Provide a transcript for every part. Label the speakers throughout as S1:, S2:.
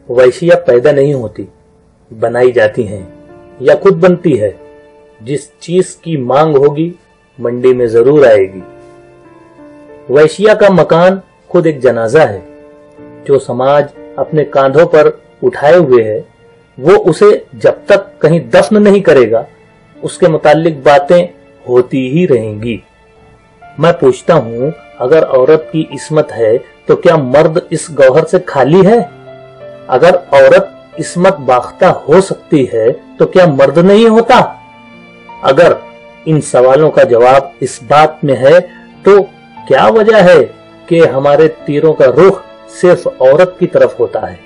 S1: वैश्या पैदा नहीं होती, बनाई जाती हैं या खुद बनती है। जिस चीज की मांग होगी मंडी में जरूर आएगी। वैश्या का मकान खुद एक जनाजा है जो समाज अपने कांधों पर उठाए हुए है। वो उसे जब तक कहीं दफन नहीं करेगा उसके मुतालिक बातें होती ही रहेंगी। मैं पूछता हूं, अगर औरत की इस्मत है तो क्या मर्द इस गौहर से खाली है? अगर औरत इस्मत बाख्ता हो सकती है तो क्या मर्द नहीं होता? अगर इन सवालों का जवाब इस बात में है तो क्या वजह है कि हमारे तीरों का रुख सिर्फ औरत की तरफ होता है?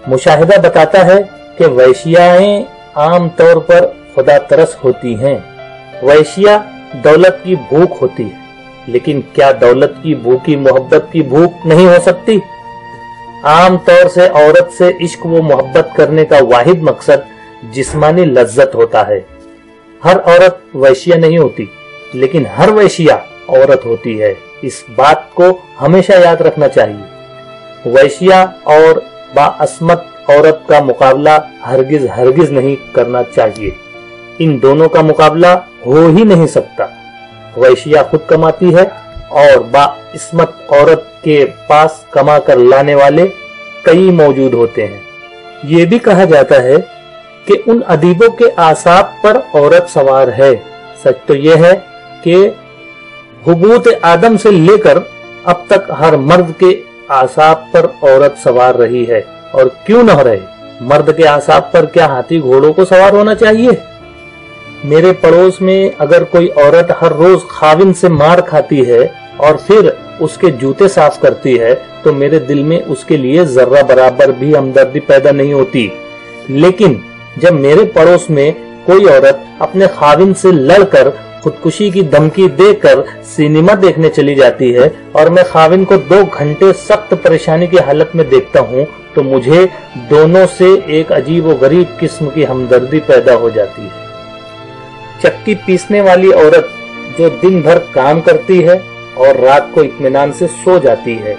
S1: मुशाहिदा बताता है कि वैश्याएं आम तौर पर खुदा तरस होती हैं। वैश्या दौलत की भूख होती है, लेकिन क्या दौलत की भूखी मोहब्बत की भूख नहीं हो सकती? आम तौर से औरत से इश्क व मोहब्बत करने का वाहिद मकसद जिस्मानी लज्जत होता है। हर औरत वैश्या नहीं होती, लेकिन हर वैश्या औरत होती है। इस बात को हमेशा याद रखना चाहिए। वैश्या और बाअस्मत औरत का मुकाबला हरगिज हरगिज नहीं करना चाहिए। इन दोनों का मुकाबला हो ही नहीं सकता। वैश्या खुद कमाती है और बाइस्मत औरत के पास कमा कर लाने वाले कई मौजूद होते हैं। ये भी कहा जाता है कि उन अदीबों के आसाब पर औरत सवार है। सच तो यह है कि हुबूत आदम से लेकर अब तक हर मर्द के आसाब पर औरत सवार रही है। और क्यों न रहे, मर्द के आसाब पर क्या हाथी घोड़ों को सवार होना चाहिए? मेरे पड़ोस में अगर कोई औरत हर रोज खाविन से मार खाती है और फिर उसके जूते साफ करती है तो मेरे दिल में उसके लिए जर्रा बराबर भी हमदर्दी पैदा नहीं होती। लेकिन जब मेरे पड़ोस में कोई औरत अपने खाविन से लड़कर खुदकुशी की धमकी देकर सिनेमा देखने चली जाती है और मैं खाविन को 2 घंटे सख्त परेशानी की हालत में देखता हूँ तो मुझे दोनों से एक अजीब व गरीब किस्म की हमदर्दी पैदा हो जाती है। चक्की पीसने वाली औरत जो दिन भर काम करती है और रात को इत्मीनान से सो जाती है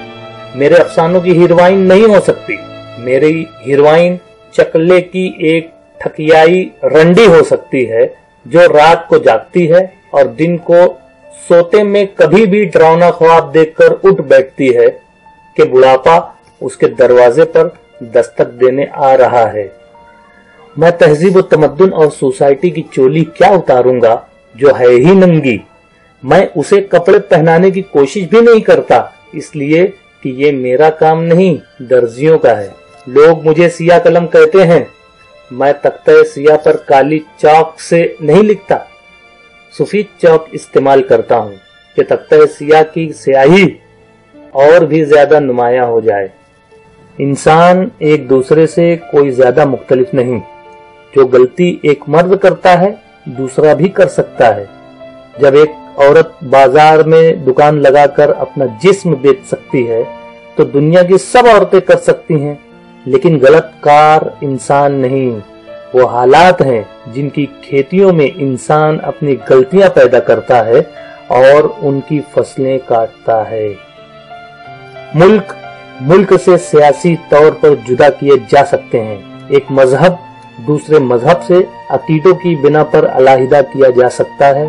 S1: मेरे अफसानों की हीरोइन नहीं हो सकती। मेरी हीरोइन चकले की एक ठकियाई रंडी हो सकती है जो रात को जागती है और दिन को सोते में कभी भी डरावना ख्वाब देखकर उठ बैठती है कि बुढ़ापा उसके दरवाजे पर दस्तक देने आ रहा है। मैं तहजीब व तमद्दुन और सोसाइटी की चोली क्या उतारूंगा जो है ही नंगी। मैं उसे कपड़े पहनाने की कोशिश भी नहीं करता, इसलिए कि ये मेरा काम नहीं दर्जियों का है। लोग मुझे सिया कलम कहते हैं। मैं तख्ते सिया पर काली चौक से नहीं लिखता, सफेद चौक इस्तेमाल करता हूँ कि तख्ते सिया की स्याही और भी ज्यादा नुमाया हो जाए। इंसान एक दूसरे से कोई ज्यादा मुख्तलिफ नहीं। जो गलती एक मर्द करता है दूसरा भी कर सकता है। जब एक औरत बाजार में दुकान लगाकर अपना जिस्म बेच सकती है तो दुनिया की सब औरतें कर सकती हैं। लेकिन गलत कार इंसान नहीं, वो हालात हैं जिनकी खेतियों में इंसान अपनी गलतियां पैदा करता है और उनकी फसलें काटता है। मुल्क से सियासी तौर पर जुदा किए जा सकते हैं। एक मजहब दूसरे मजहब से अकीदों की बिना पर अलहदा किया जा सकता है।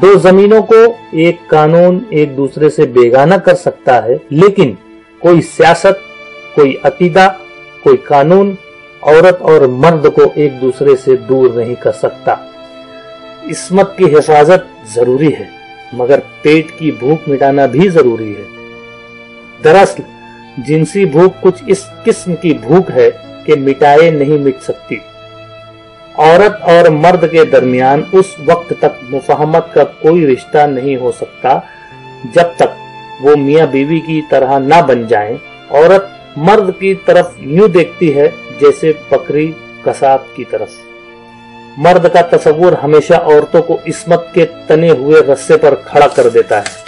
S1: 2 जमीनों को एक कानून एक दूसरे से बेगाना कर सकता है, लेकिन कोई सियासत, कोई अकीदा, कोई कानून औरत और मर्द को एक दूसरे से दूर नहीं कर सकता। इस्मत की हिफाजत जरूरी है, मगर पेट की भूख मिटाना भी जरूरी है। दरअसल जिनसी भूख कुछ इस किस्म की भूख है कि मिटाए नहीं मिट सकती। औरत और मर्द के दरमियान उस वक्त तक मुफाहमत का कोई रिश्ता नहीं हो सकता जब तक वो मियाँ बीवी की तरह ना बन जाएं। औरत मर्द की तरफ यूं देखती है जैसे बकरी कसाब की तरफ। मर्द का तस्वुर हमेशा औरतों को इस्मत के तने हुए रस्से पर खड़ा कर देता है।